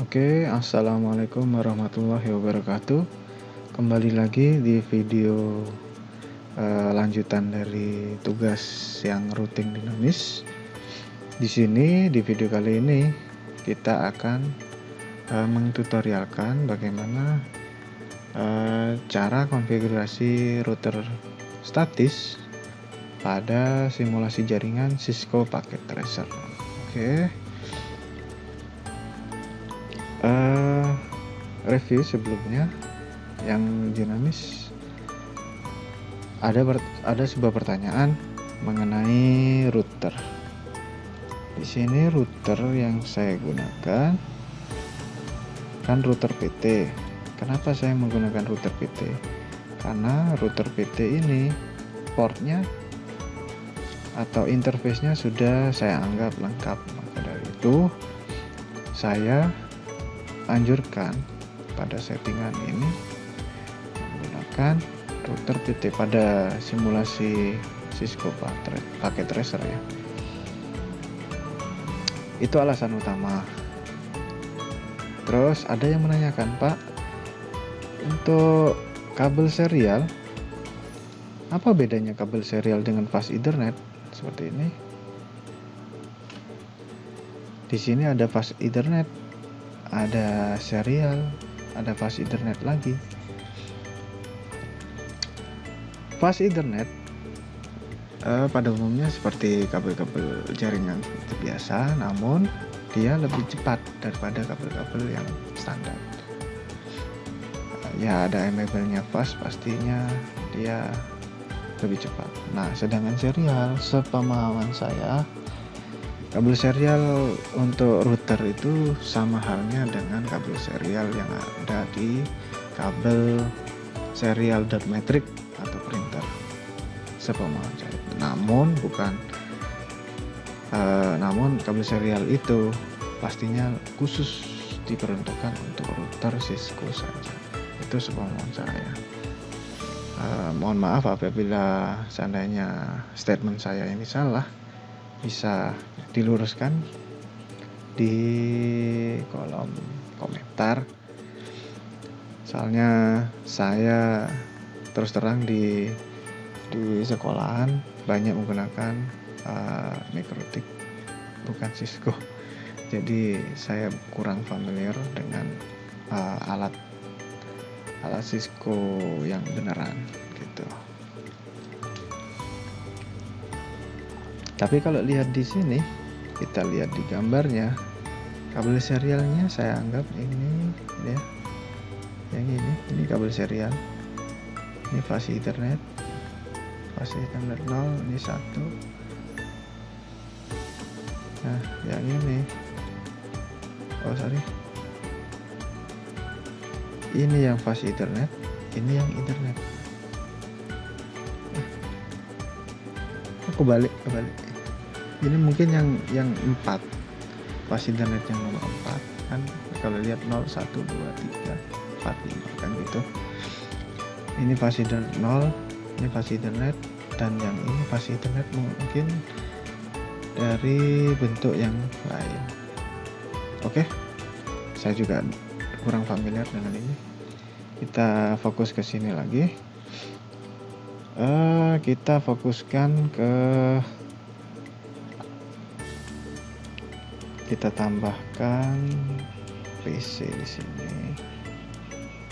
Oke, assalamualaikum warahmatullahi wabarakatuh. Kembali lagi di video lanjutan dari tugas yang routing dinamis. Di sini di video kali ini kita akan mengtutorialkan bagaimana cara konfigurasi router statis pada simulasi jaringan Cisco Packet Tracer. Oke. Review sebelumnya yang dinamis, ada sebuah pertanyaan mengenai router. Di sini router yang saya gunakan kan router PT. Kenapa saya menggunakan router PT? Karena router PT ini portnya atau interface-nya sudah saya anggap lengkap. Maka dari itu saya anjurkan pada settingan ini menggunakan router PT pada simulasi Cisco Packet Tracer ya. Itu alasan utama. Terus ada yang menanyakan, Pak, untuk kabel serial, apa bedanya kabel serial dengan fast Ethernet? Seperti ini. Di sini ada fast Ethernet, ada serial, ada fast Ethernet lagi. Fast Ethernet pada umumnya seperti kabel-kabel jaringan seperti biasa, namun dia lebih cepat daripada kabel-kabel yang standar. Ya, ada enable-nya fast, pastinya dia lebih cepat. Nah, sedangkan serial, sepemahaman saya, kabel serial untuk router itu sama halnya dengan kabel serial yang ada di kabel serial dot matrix atau printer, sepemahaman saya. Namun kabel serial itu pastinya khusus diperuntukkan untuk router Cisco saja. Itu sepemahaman saya. Mohon maaf apabila seandainya statement saya ini salah, bisa diluruskan di kolom komentar. Soalnya saya terus terang di sekolahan banyak menggunakan Mikrotik, bukan Cisco. Jadi saya kurang familiar dengan alat Cisco yang beneran gitu. Tapi kalau lihat di sini, kita lihat di gambarnya, kabel serialnya saya anggap ini ya. Yang ini kabel serial. Ini fast Ethernet. Fast Ethernet 0, ini 1. Nah, yang ini. Oh, sorry. Ini yang fast Ethernet, ini yang Ethernet. Kebalik. Ini mungkin yang 4, fast Ethernet yang nomor 4 kan, kalau lihat 0, 1, 2, 3, 4, 5 kan gitu. Ini fast Ethernet 0, ini fast Ethernet, dan yang ini fast Ethernet mungkin dari bentuk yang lain. Oke, saya juga kurang familiar dengan ini. Kita fokus ke sini lagi. Kita fokuskan ke, kita tambahkan PC di sini.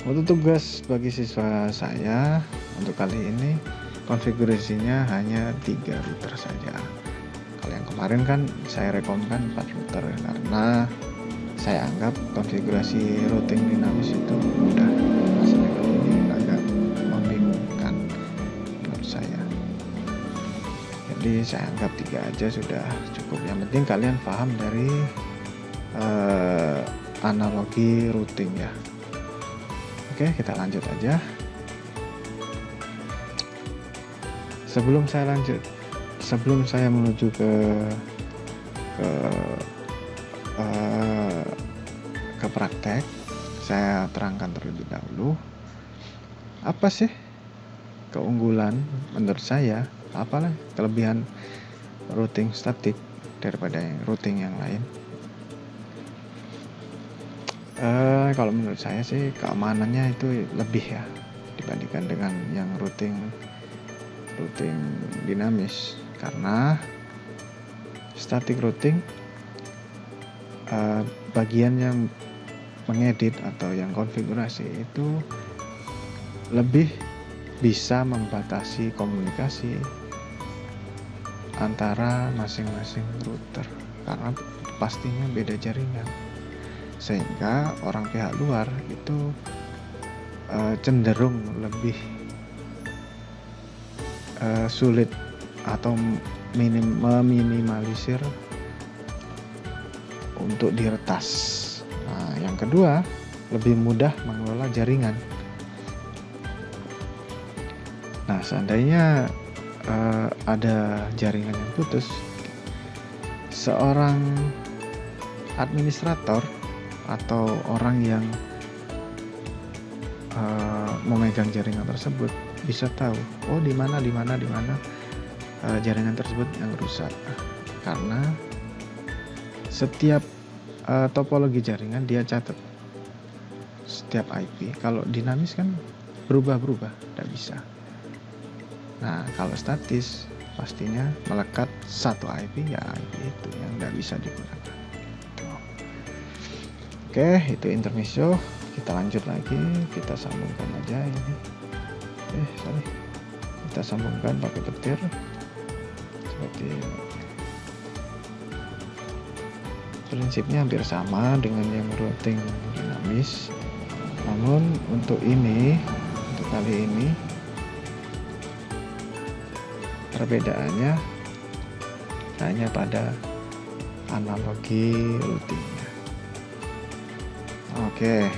Untuk tugas bagi siswa saya untuk kali ini konfigurasinya hanya 3 router saja. Kalau yang kemarin kan saya rekomkan 4 router karena saya anggap konfigurasi routing dinamis itu mudah. Masalah kali ini agak membingungkan menurut saya. Jadi saya anggap 3 aja sudah cukup. Yang penting kalian paham dari analogi routing ya. Oke, kita lanjut aja. Sebelum saya menuju ke praktek, saya terangkan terlebih dahulu apa sih keunggulan menurut saya, apalah kelebihan routing statik daripada routing yang lain. Kalau menurut saya sih keamanannya itu lebih ya dibandingkan dengan yang routing dinamis, karena static routing bagian yang mengedit atau yang konfigurasi itu lebih bisa membatasi komunikasi antara masing-masing router karena pastinya beda jaringan, sehingga orang pihak luar itu cenderung lebih sulit atau meminimalisir untuk diretas. Nah, yang kedua, lebih mudah mengelola jaringan. Nah, seandainya ada jaringan yang putus, seorang administrator atau orang yang memegang jaringan tersebut bisa tahu, oh di mana jaringan tersebut yang rusak, karena setiap topologi jaringan dia catat setiap IP. Kalau dinamis kan berubah-berubah, tidak bisa. Nah, kalau statis pastinya melekat satu IP, ya IP itu yang tidak bisa digunakan. Oke, itu intermezzo. Kita lanjut lagi, kita sambungkan aja ini. Kita sambungkan pakai petir seperti ini. Prinsipnya hampir sama dengan yang routing dinamis, namun untuk kali ini perbedaannya hanya pada analogi routingnya. Oke,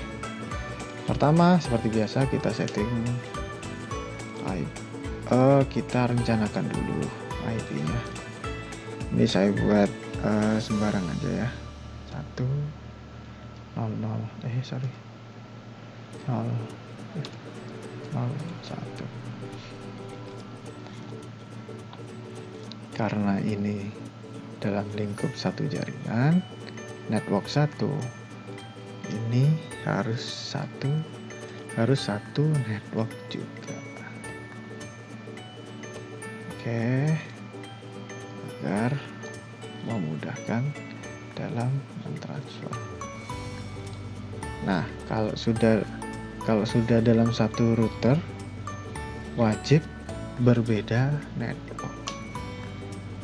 pertama seperti biasa kita setting kita rencanakan dulu IP-nya. Ini saya buat sembarang aja ya. 1 0 0 1 karena ini dalam lingkup satu jaringan network 1, ini harus satu network juga. Oke, agar memudahkan dalam mentransfer. Nah, kalau sudah dalam satu router wajib berbeda network.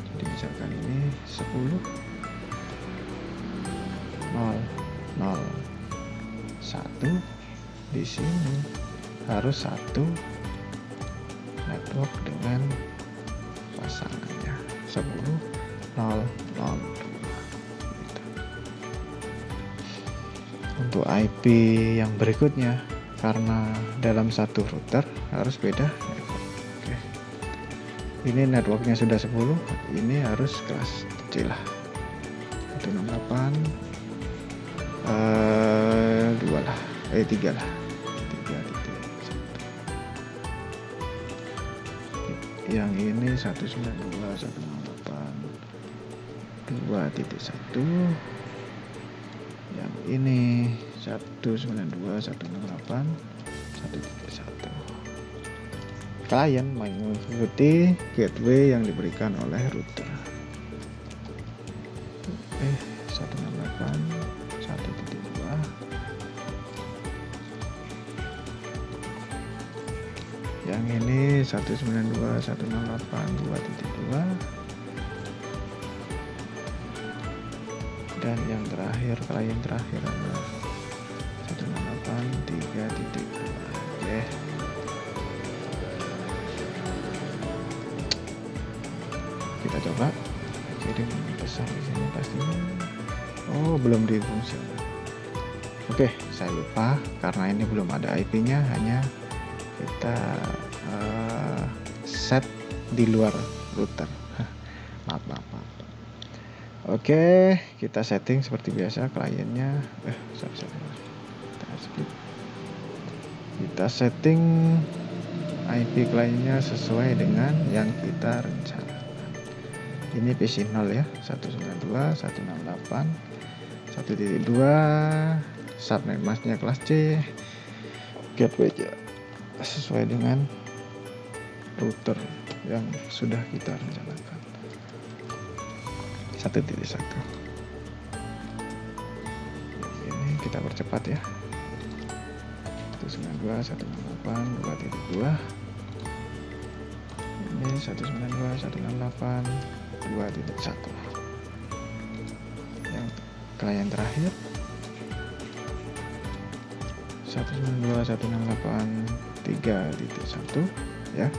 Jadi misalkan ini 10 0 0 1, di sini harus satu network dengan pasangannya 10 0 0 2 gitu. Untuk IP yang berikutnya, karena dalam satu router harus beda network. Oke. Ini networknya sudah 10, ini harus kelas kecil lah, 168 2 lah, 3 lah, 3.1. Yang ini 192.168.2.1. Yang ini 192.168.1.1. Klien mengikuti gateway yang diberikan oleh router. 168.1.2. Yang ini 192.168.2.2. Dan yang terakhir, klien terakhir adalah 168.3.2. Oke. Kita coba kirim pesan di sini pastinya. Oh, belum difungsikan. Oke, saya lupa karena ini belum ada IP-nya, hanya kita set di luar router. maaf. Oke, kita setting seperti biasa kliennya. Kita setting IP kliennya sesuai dengan yang kita rencanakan. Ini PC 0 ya, 192.168.1.2 subnet masknya kelas C, gateway-nya sesuai dengan router yang sudah kita rencanakan. 1.1. Ini kita percepat ya. 192.168.2.2. Ini 192.168.2.1. Yang klien terakhir 192.168.3.1 ya.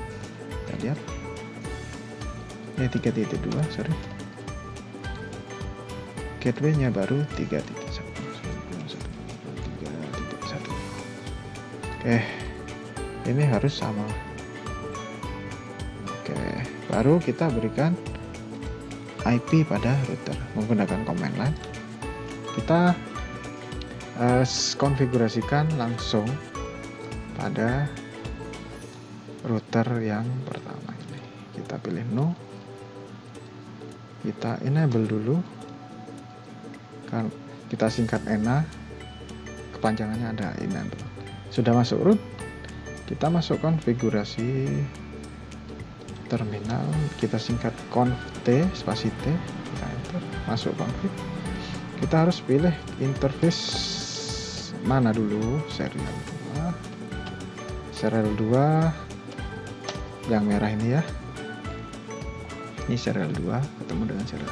Kita lihat. Ini 3.2, sorry. Gateway-nya baru 3.1. Oke, ini harus sama. Oke, baru kita berikan IP pada router menggunakan command line. Kita konfigurasikan langsung pada router yang pertama ini. Kita pilih no, kita enable dulu, kan kita singkat ENA, kepanjangannya ada enable. Sudah masuk root, kita masuk konfigurasi terminal, kita singkat conf t spasi t, kita enter, masuk config. Kita harus pilih interface mana dulu, serial 2 yang merah ini ya, ini serial 2 ketemu dengan serial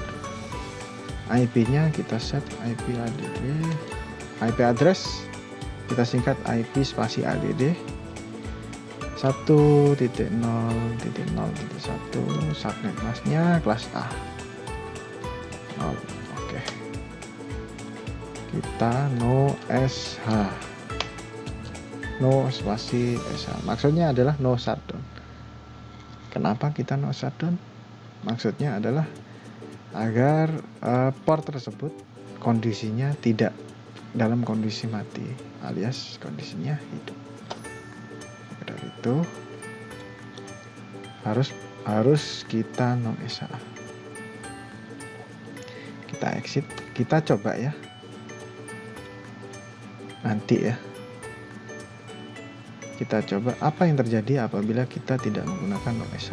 2. IP nya kita set IP address kita singkat IP spasi add 1.0.0.1, subnet masknya kelas A 0. Oke, kita no sh, no spasi sh, maksudnya adalah no shutdown. Kenapa kita no shutdown? Maksudnya adalah agar port tersebut kondisinya tidak dalam kondisi mati, alias kondisinya hidup. Dari itu harus kita no sh. Kita exit, kita coba ya. Nanti ya. Kita coba apa yang terjadi apabila kita tidak menggunakan no sh.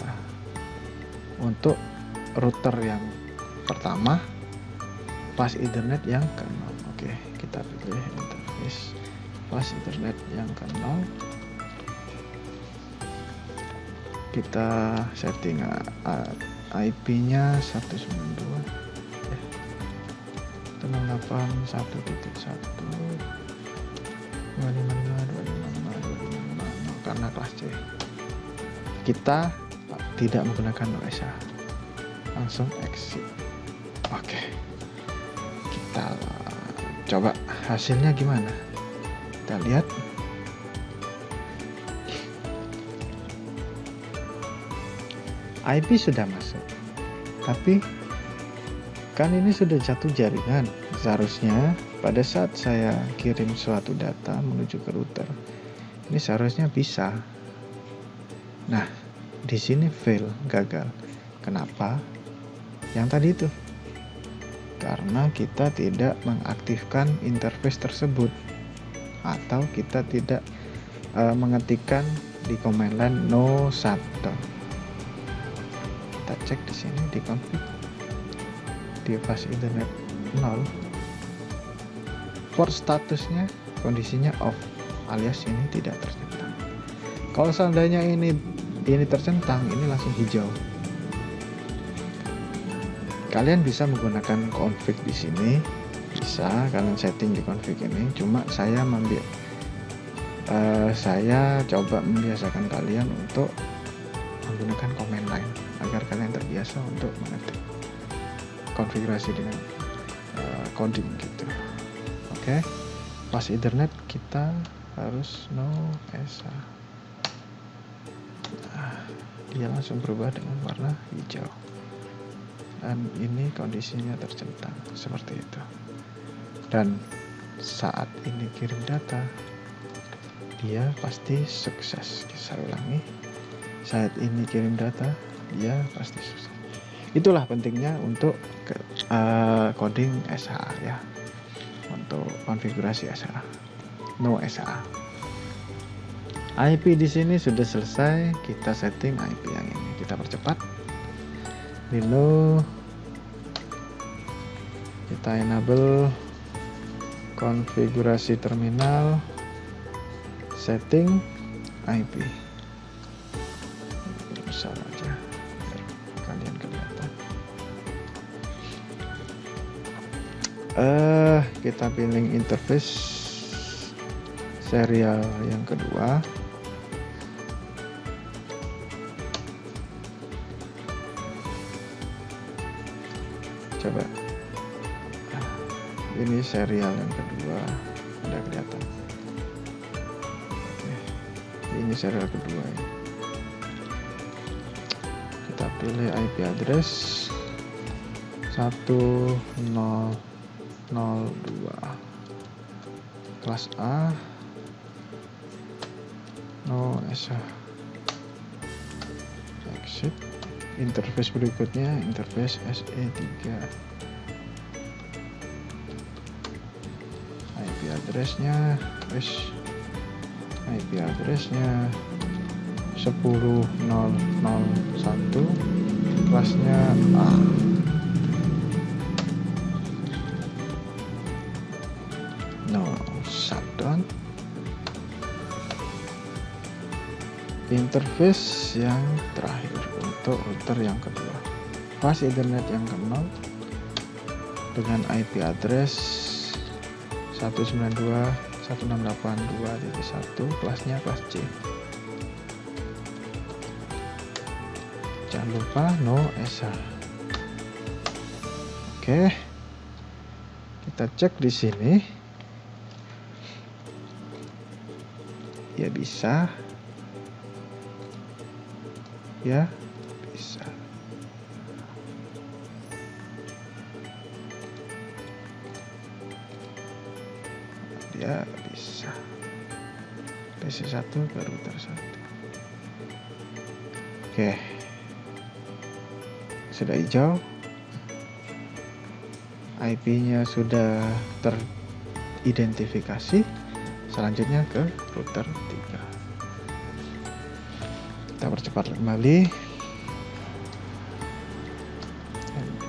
Untuk router yang pertama, pas Ethernet yang ke-0. Oke, kita pilih interface pas Ethernet yang ke-0. Kita setting IP-nya 192 ya. 192.1.255.255 karena kelas C. Kita tidak menggunakan OSH. Langsung exit. Oke. Kita coba hasilnya gimana. Kita lihat. IP sudah masuk. Tapi kan ini sudah satu jaringan. Seharusnya pada saat saya kirim suatu data menuju ke router, ini seharusnya bisa. Nah, di sini fail, gagal. Kenapa? Yang tadi itu. Karena kita tidak mengaktifkan interface tersebut, atau kita tidak mengetikkan di command line no shutdown. Kita cek di sini di config di pas Ethernet 0, port statusnya kondisinya off, alias ini tidak tercentang. Kalau seandainya ini tercentang, ini langsung hijau. Kalian bisa menggunakan config di sini, bisa kalian setting di config ini. Cuma saya saya coba membiasakan kalian untuk menggunakan command line agar kalian terbiasa untuk mengetik konfigurasi dengan coding gitu. Oke. Pas Ethernet kita harus no sh. Nah, dia langsung berubah dengan warna hijau. Dan ini kondisinya tercentang seperti itu. Dan saat ini kirim data, dia pasti sukses. Saya ulangi, saat ini kirim data, dia pasti sukses. Itulah pentingnya untuk coding SH ya. untuk konfigurasi SA. No SA. IP di sini sudah selesai, kita setting IP yang ini. Kita percepat. Dino kita enable konfigurasi terminal, setting IP. Besar aja biar kalian kelihatan. Kita pilih interface serial yang kedua. Coba ini serial yang kedua, udah kelihatan. Oke. Ini serial kedua ya. Kita pilih IP address 1002 kelas A, no SA. Exit. Interface berikutnya interface SE3. IP addressnya IP addressnya 10.001, kelasnya A. No shutdown. Interface yang terakhir untuk router yang kedua, fast Ethernet yang ke-0 dengan IP address 192.168.2.1, kelasnya kelas C. Jangan lupa no SA. Oke, kita cek di sini. Ya bisa. Ya bisa. Dia bisa. PC1 ke router 1. Oke. Sudah hijau. IP-nya sudah teridentifikasi. Selanjutnya ke router 3. Kita percepat kembali.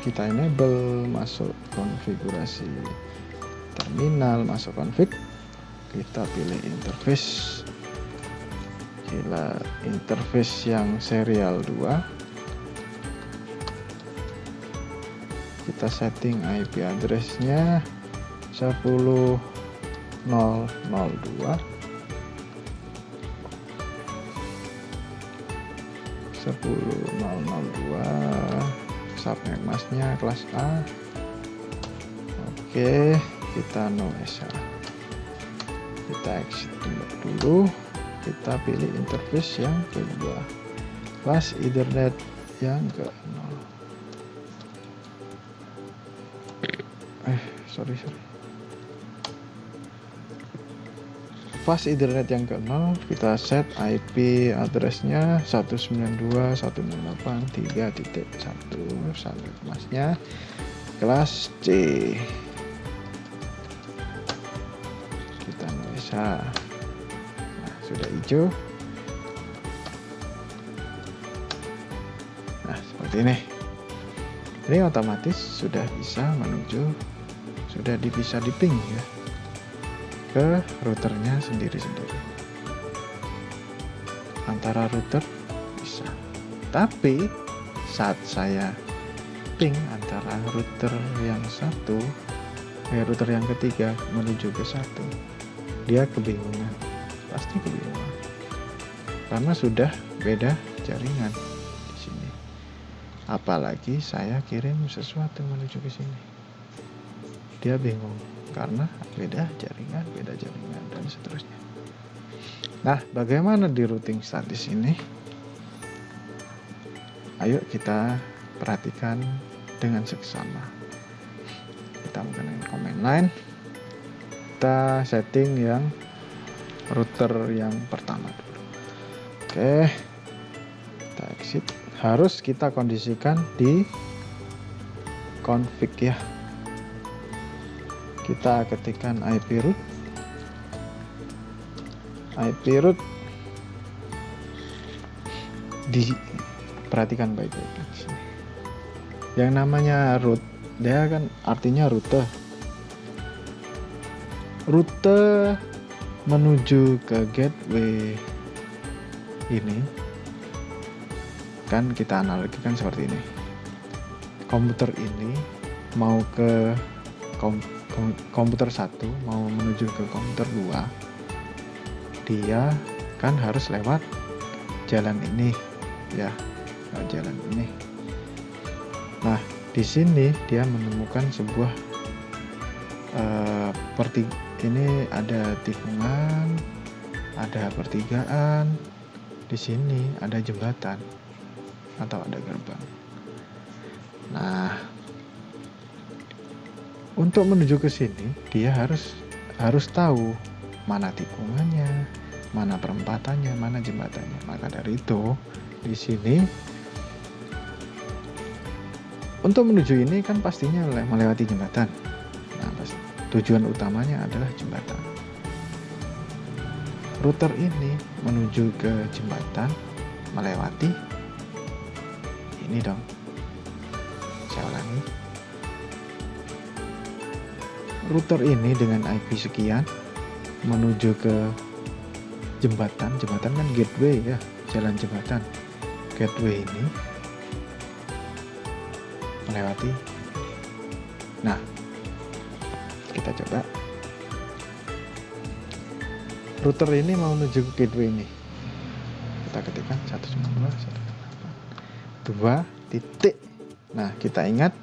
Kita enable, masuk konfigurasi terminal, masuk config. Kita pilih interface. Interface yang serial 2. Kita setting IP address-nya 10.002. Subnet masknya kelas A. Oke, kita no SA. Kita exit dulu. Kita pilih interface yang kedua, fast Ethernet yang ke-0. Sorry. Fast Ethernet yang ke-0, kita set IP addressnya 192.168.3.1, subnet masknya kelas C. Kita bisa. Nah, sudah hijau. Nah, seperti ini. Ini otomatis sudah bisa menuju, sudah bisa di-ping ya ke routernya sendiri-sendiri. Antara router bisa. Tapi saat saya ping antara router yang satu, router yang ketiga menuju ke satu, dia kebingungan. Pasti kebingungan. Karena sudah beda jaringan di sini. Apalagi saya kirim sesuatu menuju ke sini. Dia bingung karena beda jaringan dan seterusnya. Nah, bagaimana di routing status ini? Ayo kita perhatikan dengan seksama. Kita menggunakan command line. Kita setting yang router yang pertama dulu. Oke, kita exit. Harus kita kondisikan di config ya. kita ketikkan IP root. Perhatikan baik-baik di sini. Yang namanya root, dia kan artinya rute. Rute menuju ke gateway ini kan kita analogikan seperti ini. Komputer ini mau ke komputer 1 mau menuju ke komputer 2, dia kan harus lewat jalan ini ya, jalan ini. Nah, di sini dia menemukan sebuah ini ada tikungan, ada pertigaan, di sini ada jembatan atau ada gerbang. Nah, untuk menuju ke sini dia harus tahu mana tikungannya, mana perempatannya, mana jembatannya. Maka dari itu di sini untuk menuju ini kan pastinya melewati jembatan. Nah, tujuan utamanya adalah jembatan. Router ini menuju ke jembatan melewati ini dong. Saya ulangi. Router ini dengan IP sekian menuju ke jembatan. Jembatan kan gateway ya, jalan jembatan. Gateway ini melewati. Nah, kita coba. Router ini mau menuju ke gateway ini. Kita ketikkan 192.168.2 titik. Nah, kita ingat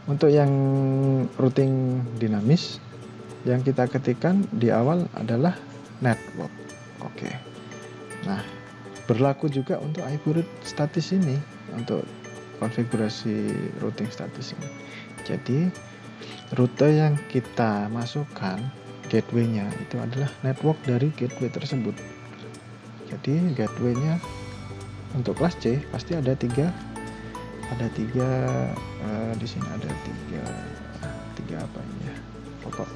untuk yang routing dinamis yang kita ketikkan di awal adalah network. Oke. Nah, berlaku juga untuk IP root statis ini, untuk konfigurasi routing statis ini. Jadi rute yang kita masukkan gateway-nya itu adalah network dari gateway tersebut. Jadi gateway-nya untuk kelas C pasti ada tiga di sini ada tiga apa ini ya, pokok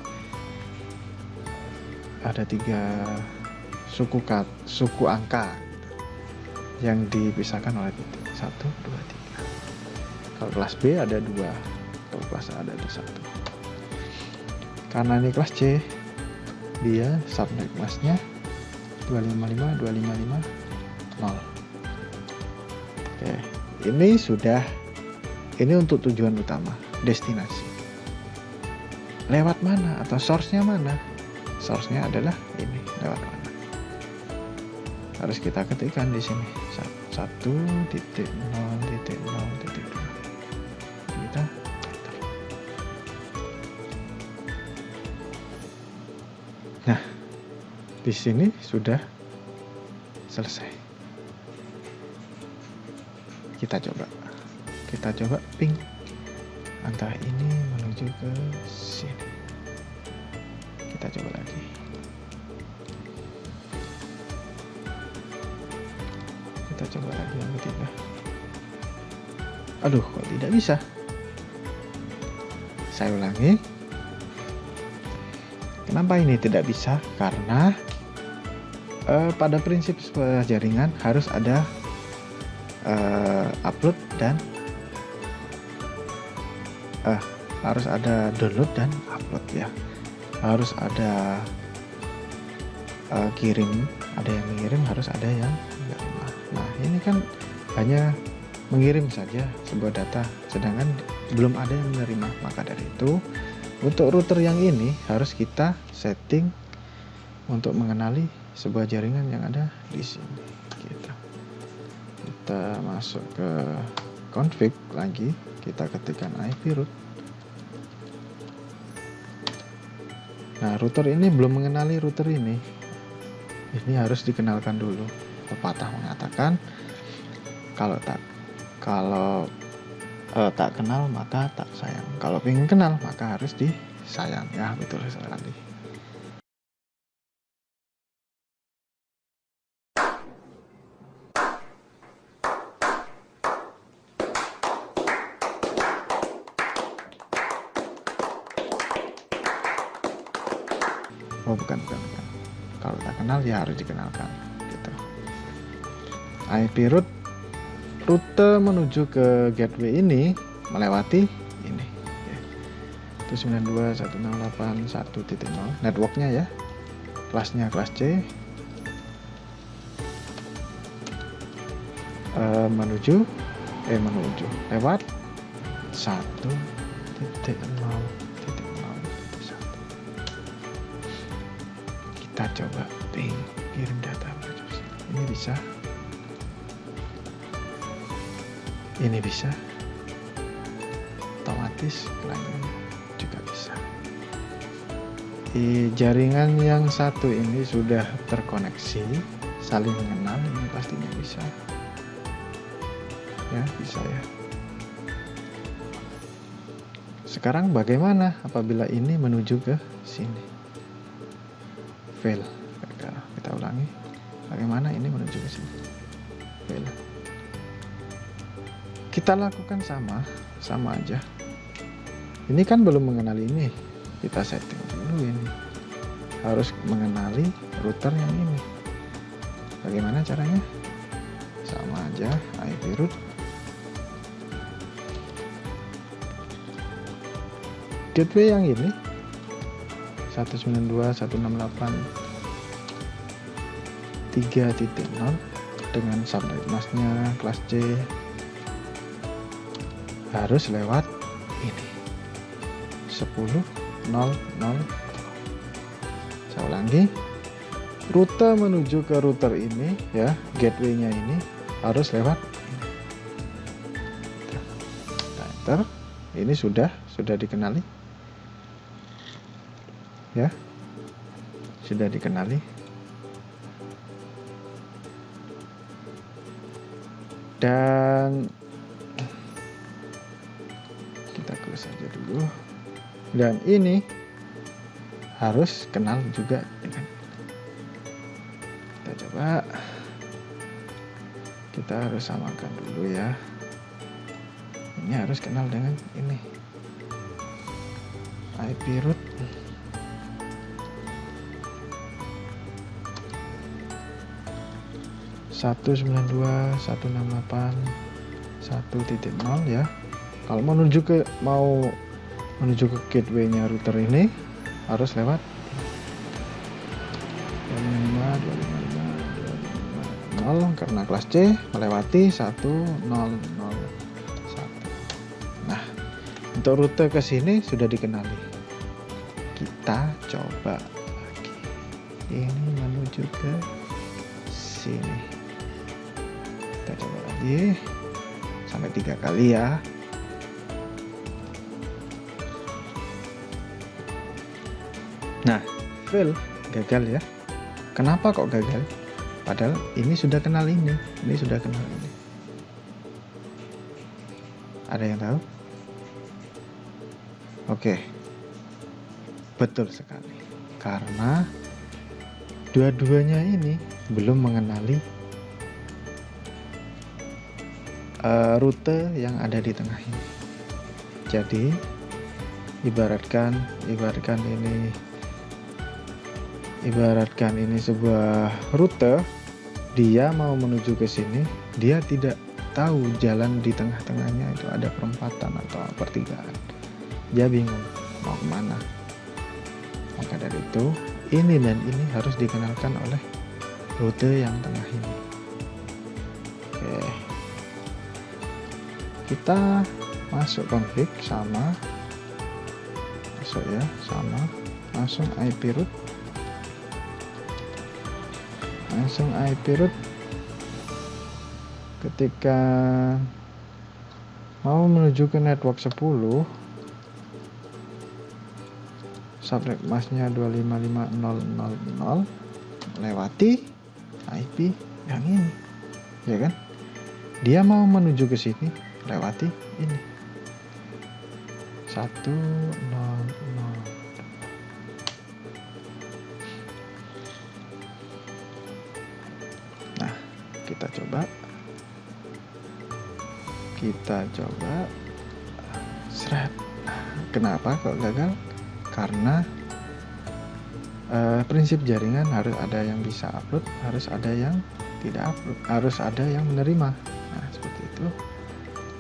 ada 3 suku angka yang dipisahkan oleh titik 1, 2, 3. Kalau kelas B ada 2, kalau kelas A ada 1. Karena ini kelas C, dia subnet kelasnya 255.255.0. Oke, ini untuk tujuan utama, destinasi. Lewat mana atau source-nya mana? Source-nya adalah ini, lewat mana? Harus kita ketikkan di sini 1.0.0.2. Kita enter. Nah, di sini sudah selesai. Kita coba ping antara ini menuju ke sini. Kita coba lagi. Kita coba lagi yang ketiga. Aduh, kok tidak bisa? Saya ulangi. Kenapa ini tidak bisa? Karena pada prinsip sebuah jaringan harus ada upload dan harus ada download dan upload ya. Harus ada kirim, ada yang mengirim, harus ada yang menerima. Nah, ini kan hanya mengirim saja sebuah data, sedangkan belum ada yang menerima. Maka dari itu, untuk router yang ini harus kita setting untuk mengenali sebuah jaringan yang ada di sini. Kita masuk ke config lagi, kita ketikkan IP root. Nah, router ini belum mengenali router ini. Ini harus dikenalkan dulu. Pepatah mengatakan kalau tak kenal maka tak sayang. Kalau ingin kenal maka harus disayang. Ya, betul sekali. Oh bukan. Kalau tak kenal ya harus dikenalkan gitu. IP route, rute menuju ke gateway ini melewati ini ya. Itu 92.168.1.0 networknya ya, kelasnya kelas C. Menuju lewat 1.0.0.1. Kita coba ping kirim data menuju sini. Ini bisa otomatis, lainnya juga bisa. Jaringan yang satu ini sudah terkoneksi, saling mengenal, ini pastinya bisa ya, bisa ya. Sekarang bagaimana apabila ini menuju ke sini? Fail. Kita ulangi. Bagaimana ini menuju ke sini? Fail. Kita lakukan sama aja. Ini kan belum mengenali ini. Kita setting dulu ini. Harus mengenali router yang ini. Bagaimana caranya? Sama aja, IP route. Gateway yang ini 192.168.3.0 dengan subnet masknya kelas C harus lewat ini 10.0.0. Saya ulangi, rute menuju ke router ini ya, gateway-nya ini harus lewat ini. Enter. Ini sudah dikenali ya, sudah dikenali. Dan kita close saja dulu. Dan ini harus kenal juga dengan, kita coba, kita harus samakan dulu ya. Ini harus kenal dengan ini IP route 192.168.1.0 ya. Kalau mau menuju ke gateway-nya router ini harus lewat 255.255.255.0 karena kelas C melewati 1.0.0.1. Nah, untuk rute ke sini sudah dikenali. Kita coba lagi. Ini menuju ke sini. Kita coba lagi sampai 3 kali ya. Nah, fail, gagal ya. Kenapa kok gagal? Padahal ini sudah kenal ini sudah kenal ini. Ada yang tahu? Oke. Betul sekali. Karena dua-duanya ini belum mengenali rute yang ada di tengah ini. Jadi ibaratkan ini sebuah rute, dia mau menuju ke sini, dia tidak tahu jalan di tengah-tengahnya itu ada perempatan atau pertigaan. Dia bingung mau kemana. Maka dari itu ini dan ini harus dikenalkan oleh rute yang tengah ini. Oke. Kita masuk config langsung IP route. Ketika mau menuju ke network 10, subnet masknya 255.0.0.0 lewati IP yang ini, ya kan? Dia mau menuju ke sini lewati ini 1.0.0. Nah, kita coba seret. Kenapa kok gagal? Karena prinsip jaringan harus ada yang bisa upload, harus ada yang tidak upload, harus ada yang menerima. Nah seperti itu.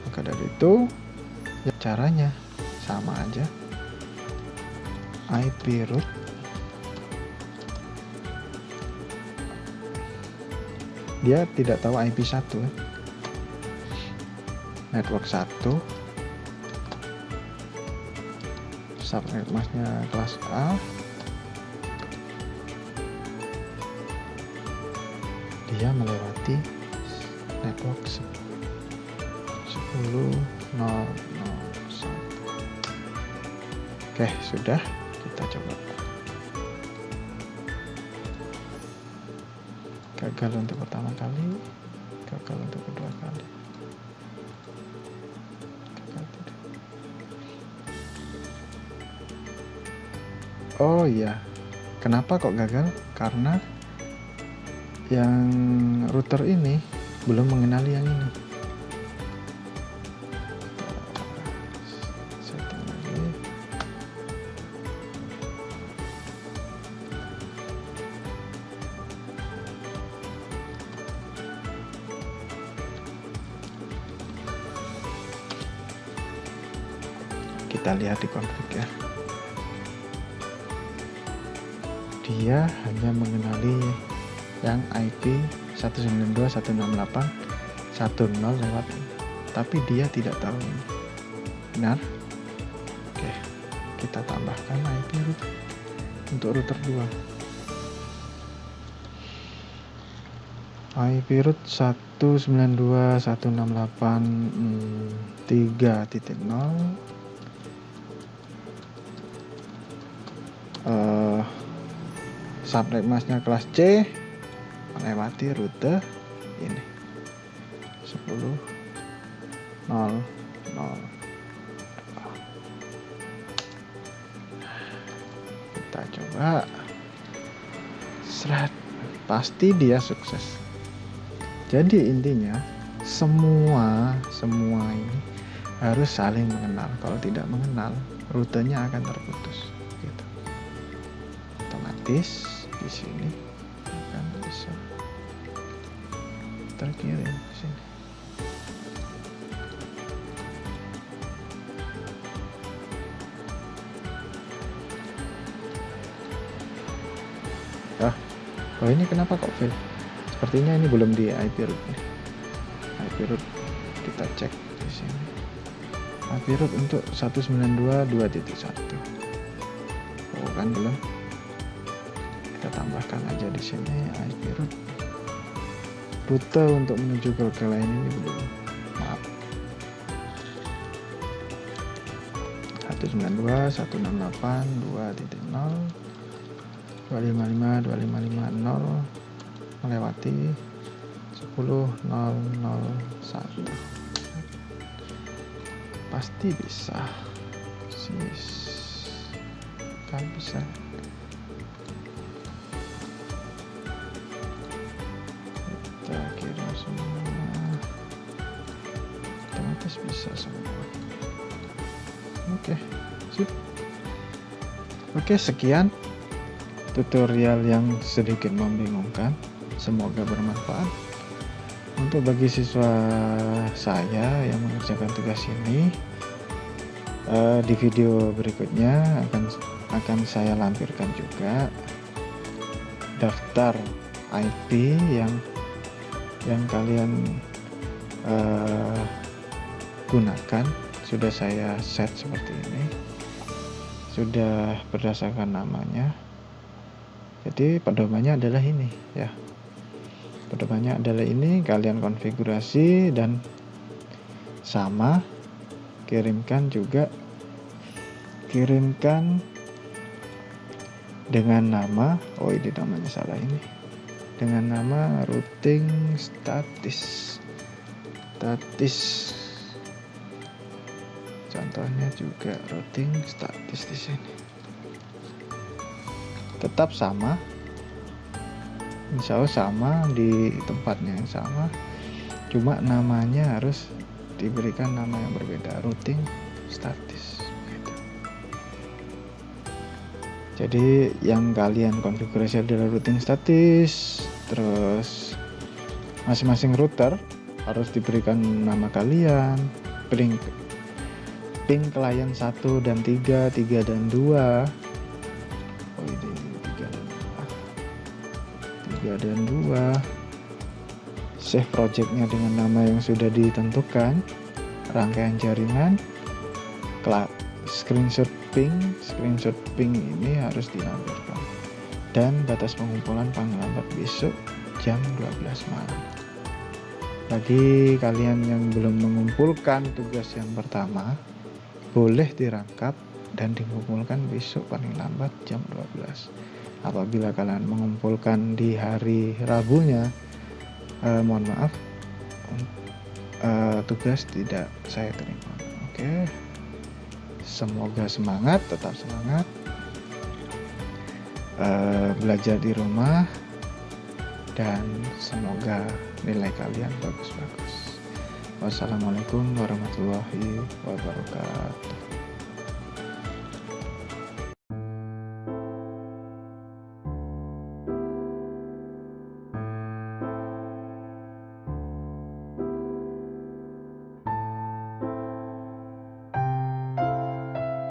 Maka dari itu ya caranya sama aja. IP root dia tidak tahu IP 1, network 1, subnet masknya kelas A, dia melewati network 10.0.0.1. Oke, sudah, kita coba. Gagal untuk pertama kali, gagal untuk kedua kali, gagal tidak. Oh iya, kenapa kok gagal? Karena yang router ini belum mengenali yang ini. Setting lagi. Kita lihat di config ya. Dia hanya mengenali yang IP 192.168.10 lewat ini. Tapi dia tidak tahu ini. Benar? Oke, kita tambahkan IP root untuk router 2. IP root 192.168.3.0. Subnet masknya kelas C, melewati rute ini 10.0.0. Kita coba seret, pasti dia sukses. Jadi intinya semua ini harus saling mengenal. Kalau tidak mengenal, rutenya akan terputus gitu. Otomatis di sini akan bisa terkirim ke sini. Oh ini kenapa kok fail? Sepertinya ini belum di IP root nih. IP root kita cek di sini. IP root untuk 192.2.1. Oh kan belum. Kita tambahkan aja di sini IP root. Rute untuk menuju ke lain ini belum. Maaf. 192.168.2.0 255.255.0 melewati 10.0.0.1. Pasti bisa. Kan bisa. Kita kirim semua. Otomatis bisa semua. Oke, sip. Oke, sekian tutorial yang sedikit membingungkan. Semoga bermanfaat untuk bagi siswa saya yang mengerjakan tugas ini. Di video berikutnya akan saya lampirkan juga daftar IP yang kalian gunakan. Sudah saya set seperti ini, sudah berdasarkan namanya. Jadi pedomannya adalah ini ya. Pedomannya adalah ini, kalian konfigurasi dan sama, kirimkan dengan nama, oh ini namanya salah ini, dengan nama routing statis. Contohnya juga routing statis di sini. Tetap sama, insya Allah sama, di tempatnya yang sama, cuma namanya harus diberikan nama yang berbeda, routing statis gitu. Jadi yang kalian konfigurasi adalah routing statis, terus masing-masing router harus diberikan nama kalian, ping klien 1 dan 3 dan 2. Oh ini 3 dan 2. Save projectnya dengan nama yang sudah ditentukan, rangkaian jaringan, screenshot ping ini harus dilampirkan, dan batas pengumpulan paling lambat besok jam 12 malam. Bagi kalian yang belum mengumpulkan tugas yang pertama, boleh dirangkap dan dikumpulkan besok paling lambat jam 12. Apabila kalian mengumpulkan di hari Rabunya, mohon maaf, tugas tidak saya terima. Oke. Semoga semangat, tetap semangat, belajar di rumah, dan semoga nilai kalian bagus-bagus. Wassalamualaikum warahmatullahi wabarakatuh.